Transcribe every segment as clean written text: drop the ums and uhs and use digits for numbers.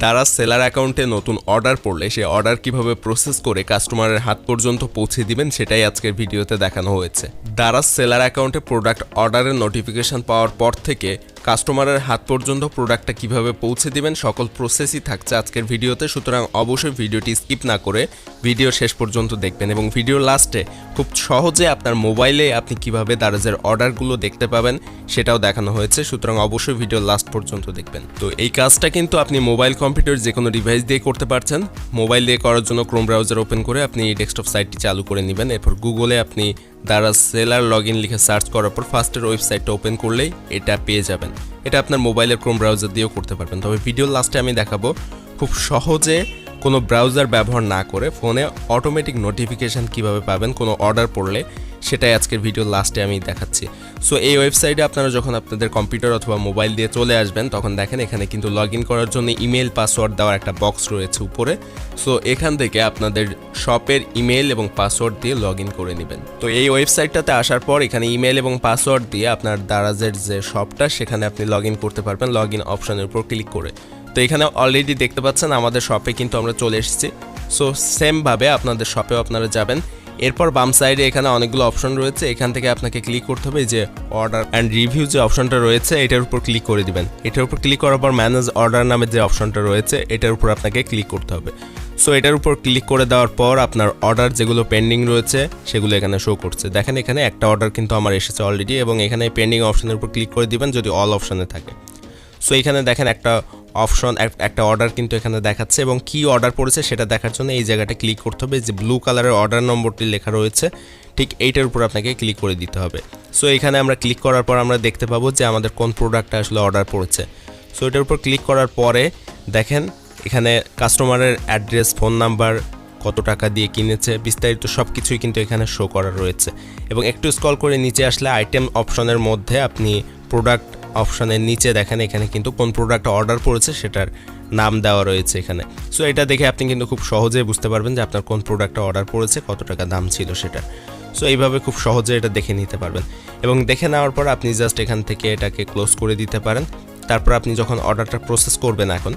Daraz seller অ্যাকাউন্টে নতুন order পড়লে সেই অর্ডার কিভাবে প্রসেস করে কাস্টমারের হাত পর্যন্ত পৌঁছে দিবেন সেটাই আজকের ভিডিওতে দেখানো হয়েছে। দারাজ সেলার অ্যাকাউন্টে প্রোডাক্ট অর্ডারের নোটিফিকেশন পাওয়ার পর থেকে কাস্টমারের হাত পর্যন্ত প্রোডাক্টটা কিভাবে পৌঁছে দিবেন সকল প্রসেসই থাকছে আজকের ভিডিওতে। সুতরাং অবশ্যই ভিডিওটি স্কিপ না করে ভিডিও শেষ পর্যন্ত দেখবেন এবং ভিডিওর লাস্টে খুব সহজে আপনার মোবাইলে আপনি কিভাবে দারাজের অর্ডারগুলো দেখতে পাবেন সেটাও দেখানো হয়েছে। সুতরাং অবশ্যই ভিডিও লাস্ট পর্যন্ত দেখবেন। তো এই কাজটা কিন্তু আপনি মোবাইল কম্পিউটার যে কোনো ডিভাইস দিয়ে করতে পারছেন। মোবাইল দিয়ে করার জন্য ক্রোম ব্রাউজার ওপেন করে আপনি ডেস্কটপ সাইটটি চালু করে নেবেন। এরপর গুগলে আপনি দারাজ সেলার লগইন লিখে সার্চ করার পর ফার্স্টের ওয়েবসাইটটা ওপেন করলেই এটা পেয়ে যাবেন। এটা আপনার মোবাইলের ক্রোম ব্রাউজার দিয়েও করতে পারবেন। তবে ভিডিওর লাস্টে আমি দেখাবো খুব সহজে কোনো ব্রাউজার ব্যবহার না করে ফোনে অটোমেটিক নোটিফিকেশান কিভাবে পাবেন কোনো অর্ডার পড়লে, সেটাই আজকের ভিডিওর লাস্টে আমি দেখাচ্ছি। সো এই ওয়েবসাইটে আপনারা যখন আপনাদের কম্পিউটার অথবা মোবাইল দিয়ে চলে আসবেন তখন দেখেন এখানে কিন্তু লগ ইন করার জন্য ইমেল পাসওয়ার্ড দেওয়ার একটা বক্স রয়েছে উপরে। সো এখান থেকে আপনাদের শপের ইমেল এবং পাসওয়ার্ড দিয়ে লগ ইন করে নেবেন। তো এই ওয়েবসাইটটাতে আসার পর এখানে ইমেল এবং পাসওয়ার্ড দিয়ে আপনার দারাজের যে শপটা সেখানে আপনি লগ ইন করতে পারবেন লগ ইন অপশনের উপর ক্লিক করে। তো এখানে অলরেডি দেখতে পাচ্ছেন আমাদের শপে কিন্তু আমরা চলে এসেছি। সো সেমভাবে আপনাদের শপেও আপনারা যাবেন। এরপর বাম সাইডে এখানে অনেকগুলো অপশন রয়েছে, এখান থেকে আপনাকে ক্লিক করতে হবে যে অর্ডার অ্যান্ড রিভিউ যে অপশনটা রয়েছে এটার উপর ক্লিক করে দিবেন। এটার উপর ক্লিক করার পর ম্যানেজ অর্ডার নামে যে অপশনটা রয়েছে এটার উপর আপনাকে ক্লিক করতে হবে। সো এটার উপর ক্লিক করে দেওয়ার পর আপনার অর্ডার যেগুলো পেন্ডিং রয়েছে সেগুলো এখানে শো করছে। দেখেন এখানে একটা অর্ডার কিন্তু আমার এসেছে অলরেডি এবং এখানে পেন্ডিং অপশনের উপর ক্লিক করে দিবেন যদি অল অপশনে থাকে। সো এখানে দেখেন একটা অর্ডার কিন্তু এখানে দেখাচ্ছে এবং কি অর্ডার পড়েছে সেটা দেখার জন্য এই জায়গাটা ক্লিক করতে হবে। যে ব্লু কালারের অর্ডার নম্বরটি লেখা রয়েছে ঠিক এইটার উপর আপনাকে ক্লিক করে দিতে হবে। সো এখানে আমরা ক্লিক করার পর আমরা দেখতে পাবো যে আমাদের কোন প্রোডাক্টটা আসলে অর্ডার পড়েছে। সো এটার উপর ক্লিক করার পরে দেখেন এখানে কাস্টমারের অ্যাড্রেস, ফোন নাম্বার, কত টাকা দিয়ে কিনেছে, বিস্তারিত সব কিছুই কিন্তু এখানে শো করা রয়েছে। এবং একটু স্ক্রল করে নিচে আসলে আইটেম অপশনের মধ্যে আপনি প্রোডাক্ট অপশনের নিচে দেখেন এখানে কিন্তু কোন প্রোডাক্ট অর্ডার পড়েছে সেটার নাম দেওয়া রয়েছে এখানে। সো এটা দেখে আপনি কিন্তু খুব সহজেই বুঝতে পারবেন যে আপনার কোন প্রোডাক্টটা অর্ডার পড়েছে, কত টাকা দাম ছিল সেটা। সো এইভাবে খুব সহজে এটা দেখে নিতে পারবেন এবং দেখে নেওয়ার পর আপনি জাস্ট এখান থেকে এটাকে ক্লোজ করে দিতে পারেন। তারপর আপনি যখন অর্ডারটা প্রসেস করবেন এখন,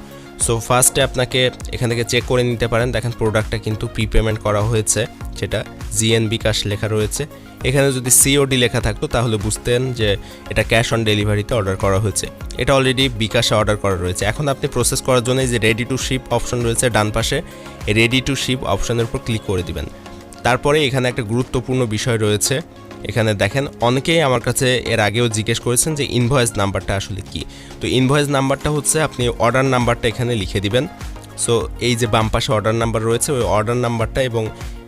সো ফার্স্টে আপনাকে এখান থেকে চেক করে নিতে পারেন। দেখেন প্রোডাক্টটা কিন্তু প্রিপেমেন্ট করা হয়েছে, সেটা জিএন বিকাশ লেখা রয়েছে। এখানে যদি সিওডি লেখা থাকতো তাহলে বুঝতেন যে এটা ক্যাশ অন ডেলিভারিতে অর্ডার করা হয়েছে। এটা অলরেডি বিকাশে অর্ডার করা রয়েছে। এখন আপনি প্রসেস করার জন্য যে রেডি টু শিপ অপশন রয়েছে ডান পাশে, রেডি টু শিপ অপশনের উপর ক্লিক করে দিবেন। তারপরে এখানে একটা গুরুত্বপূর্ণ বিষয় রয়েছে। এখানে দেখেন অনেকেই আমার কাছে এর আগেও জিজ্ঞেস করেছেন যে ইনভয়েস নাম্বারটা আসলে কি। তো ইনভয়েস নাম্বারটা হচ্ছে আপনি অর্ডার নাম্বারটা এখানে লিখে দিবেন। সো এই যে বাম পাশে অর্ডার নাম্বার রয়েছে ওই অর্ডার নাম্বারটা এবং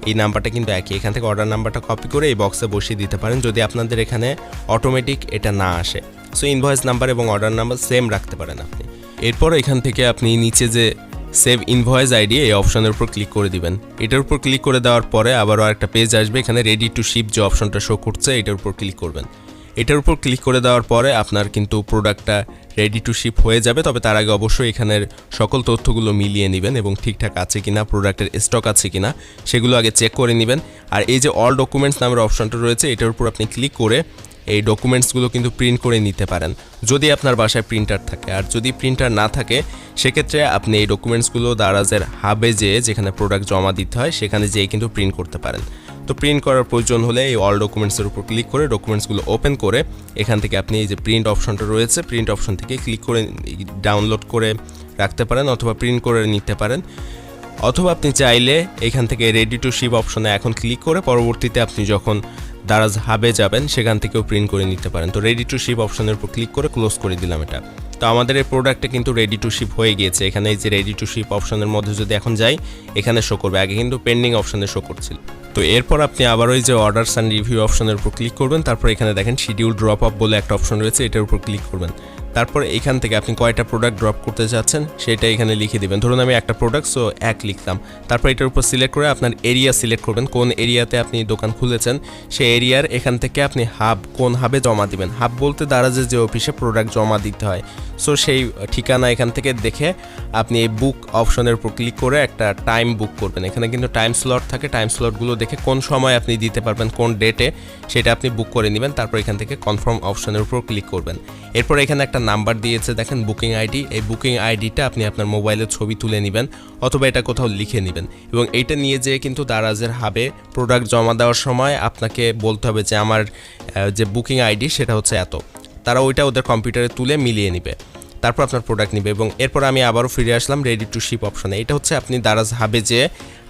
এই নাম্বারটা কিন্তু একই। এখান থেকে অর্ডার নাম্বারটা কপি করে এই বক্সে বসিয়ে দিতে পারেন যদি আপনাদের এখানে অটোমেটিক এটা না আসে। সো ইনভয়েস নাম্বার এবং অর্ডার নাম্বার সেম রাখতে পারেন আপনি। এরপর এখান থেকে আপনি নিচে যে সেভ ইনভয়েস আইডি এই অপশনের উপর ক্লিক করে দিবেন। এটার উপর ক্লিক করে দেওয়ার পরে আবারও একটা পেজ আসবে, এখানে রেডি টু শিপ যে অপশনটা শো করছে এটার উপর ক্লিক করবেন। এটার উপর ক্লিক করে দেওয়ার পরে আপনার কিন্তু প্রোডাক্টটা রেডি টু শিপ হয়ে যাবে। তবে তার আগে অবশ্যই এখানের সকল তথ্যগুলো মিলিয়ে নেবেন এবং ঠিকঠাক আছে কিনা, প্রোডাক্টের স্টক আছে কিনা সেগুলো আগে চেক করে নেবেন। আর এই যে অল ডকুমেন্টস নামের অপশনটা রয়েছে এটার উপর আপনি ক্লিক করে এই ডকুমেন্টসগুলো কিন্তু প্রিন্ট করে নিতে পারেন যদি আপনার বাসায় প্রিন্টার থাকে। আর যদি প্রিন্টার না থাকে সেক্ষেত্রে আপনি এই ডকুমেন্টসগুলো দারাজের হাবে যেখানে প্রোডাক্ট জমা দিতে হয় সেখানে যেয়ে কিন্তু প্রিন্ট করতে পারেন। তো প্রিন্ট করার প্রয়োজন হলে এই অল ডকুমেন্টসের উপর ক্লিক করে ডকুমেন্টসগুলো ওপেন করে এখান থেকে আপনি এই যে প্রিন্ট অপশনটা রয়েছে প্রিন্ট অপশন থেকে ক্লিক করে ডাউনলোড করে রাখতে পারেন অথবা প্রিন্ট করে নিতে পারেন। অথবা আপনি চাইলে এখান থেকে রেডি টু শিপ অপশনে এখন ক্লিক করে পরবর্তীতে আপনি যখন দারাজ হাবে যাবেন সেখান থেকেও প্রিন্ট করে নিতে পারেন। তো রেডি টু শিপ অপশনের উপর ক্লিক করে ক্লোজ করে দিলাম এটা। তো আমাদের এই প্রোডাক্টটা কিন্তু রেডি টু শিপ হয়ে গিয়েছে। এখানে এই যে রেডি টু শিপ অপশনের মধ্যে যদি এখন যাই এখানে শো করবে, আগে কিন্তু পেন্ডিং অপশনে শো করছিল। তো এরপর আপনি আবার ওই যে অর্ডারস অ্যান্ড রিভিউ অপশনের উপর ক্লিক করবেন। তারপর এখানে দেখেন শিডিউল ড্রপ আপ বলে একটা অপশন রয়েছে, এটার উপর ক্লিক করবেন। তারপর এখান থেকে আপনি কয়টা প্রোডাক্ট ড্রপ করতে চাচ্ছেন সেটা এখানে লিখে দিবেন। ধরুন আমি একটা প্রোডাক্ট সো 1 লিখলাম। তারপর এটার উপর সিলেক্ট করে আপনার এরিয়া সিলেক্ট করবেন, কোন এরিয়াতে আপনি দোকান খুলেছেন সেই এরিয়ার এখান থেকে আপনি কোন হাবে জমা দিবেন। হাব বলতে দারাজের যে অফিসে প্রোডাক্ট জমা দিতে হয় সো সেই ঠিকানা এখান থেকে দেখে আপনি এই বুক অপশনের উপর ক্লিক করে একটা টাইম বুক করবেন। এখানে কিন্তু টাইম স্লট থাকে, টাইম স্লটগুলো দেখে কোন সময় আপনি দিতে পারবেন কোন ডেটে সেটা আপনি বুক করে নেবেন। তারপর এখান থেকে কনফার্ম অপশনের উপর ক্লিক করবেন। এরপর এখানে একটা একটা নাম্বার দিয়েছে দেখেন বুকিং আইডি, এই বুকিং আইডিটা আপনি আপনার মোবাইলে ছবি তুলে নেবেন অথবা এটা কোথাও লিখে নেবেন এবং এইটা নিয়ে যেয়ে কিন্তু দারাজের হাবে প্রোডাক্ট জমা দেওয়ার সময় আপনাকে বলতে হবে যে আমার যে বুকিং আইডি সেটা হচ্ছে এত, তারা ওইটা ওদের কম্পিউটারে তুলে মিলিয়ে নেবে, তারপর আপনার প্রোডাক্ট নেবে। এবং এরপর আমি আবারও ফিরে আসলাম রেডি টু শিপ অপশনে। এটা হচ্ছে আপনি দারাজ হাবে যেয়ে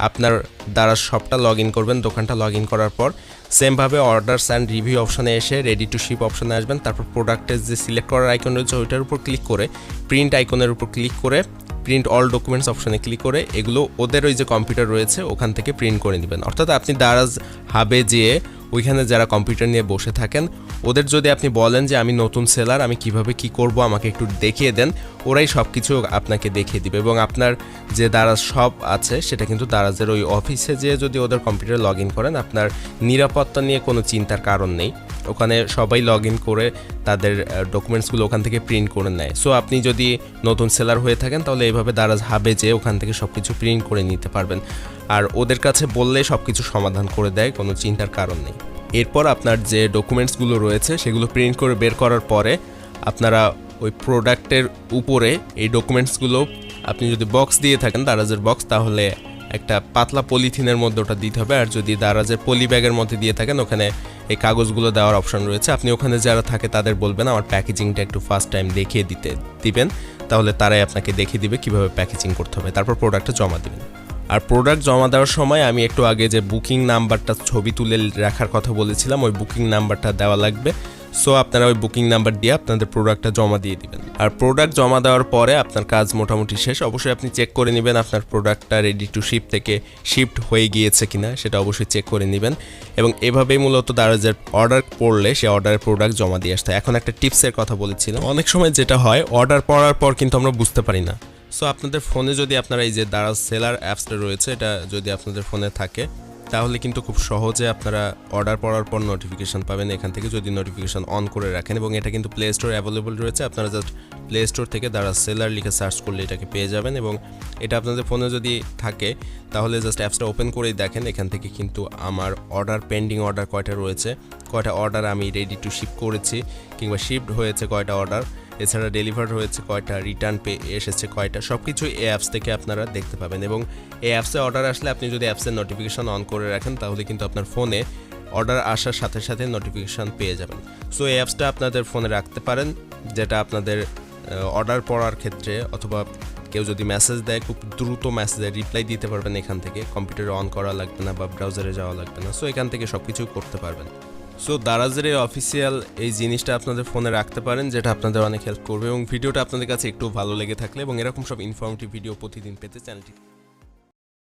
আপনার দারাজ শপটা লগ ইন করবেন, দোকানটা লগ ইন করার পর সেমভাবে অর্ডারস অ্যান্ড রিভিউ অপশনে এসে রেডি টু শিপ অপশনে আসবেন। তারপর প্রোডাক্টের যে সিলেক্ট করার আইকন রয়েছে ওইটার উপর ক্লিক করে প্রিন্ট আইকনের উপর ক্লিক করে প্রিন্ট অল ডকুমেন্টস অপশনে ক্লিক করে এগুলো ওদের ওই যে কম্পিউটার রয়েছে ওখান থেকে প্রিন্ট করে নেবেন। অর্থাৎ আপনি দারাজ হাবে যেয়ে ওইখানে যারা কম্পিউটার নিয়ে বসে থাকেন ওদের যদি আপনি বলেন যে আমি নতুন সেলার, আমি কিভাবে কি করব আমাকে একটু দেখিয়ে দেন, ওরাই সব কিছু আপনাকে দেখিয়ে দিবে। এবং আপনার যে দারাজ শপ আছে সেটা কিন্তু দারাজের ওই অফিসে যেয়ে যদি ওদের কম্পিউটারে লগ ইন করেন আপনার নিরাপত্তা নিয়ে কোনো চিন্তার কারণ নেই, ওখানে সবাই লগ ইন করে তাদের ডকুমেন্টসগুলো ওখান থেকে প্রিন্ট করে নেয়। সো আপনি যদি নতুন সেলার হয়ে থাকেন তাহলে এইভাবে দারাজ হাবে যেয়ে ওখান থেকে সব কিছু প্রিন্ট করে নিতে পারবেন, আর ওদের কাছে বললে সব কিছু সমাধান করে দেয়, কোনো চিন্তার কারণ নেই। এরপর আপনার যে ডকুমেন্টসগুলো রয়েছে সেগুলো প্রিন্ট করে বের করার পরে আপনারা ওই প্রোডাক্টের উপরে এই ডকুমেন্টসগুলো আপনি যদি বক্স দিয়ে থাকেন দারাজের বক্স তাহলে একটা পাতলা পলিথিনের মধ্যে ওটা দিতে হবে, আর যদি দারাজের পলি ব্যাগের মধ্যে দিয়ে থাকেন ওখানে এই কাগজগুলো দেওয়ার অপশন রয়েছে। আপনি ওখানে যারা থাকে তাদের বলবেন আমার প্যাকেজিংটা একটু ফার্স্ট টাইম দেখিয়ে দিবেন, তাহলে তারাই আপনাকে দেখিয়ে দিবে কীভাবে প্যাকেজিং করতে হবে, তারপর প্রোডাক্টটা জমা দিবেন। আর প্রোডাক্ট জমা দেওয়ার সময় আমি একটু আগে যে বুকিং নাম্বারটা ছবি তুলে রাখার কথা বলেছিলাম ওই বুকিং নাম্বারটা দেওয়া লাগবে। সো আপনারা ওই বুকিং নাম্বার দিয়ে আপনাদের প্রোডাক্টটা জমা দিয়ে দিবেন। আর প্রোডাক্ট জমা দেওয়ার পরে আপনার কাজ মোটামুটি শেষ। অবশ্যই আপনি চেক করে নেবেন আপনার প্রোডাক্টটা রেডি টু শিপ থেকে শিফট হয়ে গিয়েছে কিনা, সেটা অবশ্যই চেক করে নেবেন। এবং এভাবেই মূলত দারাজের অর্ডার পড়লে সে অর্ডারের প্রোডাক্ট জমা দিয়ে আসতে হয়। এখন একটা টিপসের কথা বলেছিলাম, অনেক সময় যেটা হয় অর্ডার পড়ার পর কিন্তু আমরা বুঝতে পারি না। সো আপনাদের ফোনে যদি আপনারা এই যে দারাজ সেলার অ্যাপসটা রয়েছে এটা যদি আপনাদের ফোনে থাকে তাহলে কিন্তু খুব সহজে আপনারা অর্ডার পড়ার পর নোটিফিকেশান পাবেন এখান থেকে, যদি নোটিফিকেশান অন করে রাখেন। এবং এটা কিন্তু প্লে স্টোরে অ্যাভেলেবল রয়েছে, আপনারা জাস্ট প্লে স্টোর থেকে দারাজ সেলার লিখে সার্চ করলে এটাকে পেয়ে যাবেন। এবং এটা আপনাদের ফোনে যদি থাকে তাহলে জাস্ট অ্যাপসটা ওপেন করেই দেখেন এখান থেকে কিন্তু আমার অর্ডার পেন্ডিং অর্ডার কয়টা রয়েছে, কয়টা অর্ডার আমি রেডি টু শিপ করেছি কিংবা শিপড হয়েছে কয়টা অর্ডার, এছাড়া ডেলিভার্ড হয়েছে কয়টা, রিটার্ন এসেছে কয়টা, সব কিছু এই অ্যাপস থেকে আপনারা দেখতে পাবেন। এবং এই অ্যাপসে অর্ডার আসলে আপনি যদি অ্যাপসের নোটিফিকেশান অন করে রাখেন তাহলে কিন্তু আপনার ফোনে অর্ডার আসার সাথে সাথে নোটিফিকেশান পেয়ে যাবেন। সো এই অ্যাপসটা আপনাদের ফোনে রাখতে পারেন, যেটা আপনাদের অর্ডার পড়ার ক্ষেত্রে অথবা কেউ যদি মেসেজ দেয় খুব দ্রুত মেসেজে রিপ্লাই দিতে পারবেন এখান থেকে, কম্পিউটারে অন করা লাগবে না বা ব্রাউজারে যাওয়া লাগবে না। সো এখান থেকে সব কিছু করতে পারবেন। সো দারাজের এই অফিসিয়াল এই জিনিসটা আপনাদের ফোনে রাখতে পারেন, যেটা আপনাদের অনেক হেল্প করবে। এবং ভিডিওটা আপনাদের কাছে একটু ভালো লেগে থাকলে এবং এরকম সব ইনফরমেটিভ ভিডিও প্রতিদিন পেতে চ্যানেলটি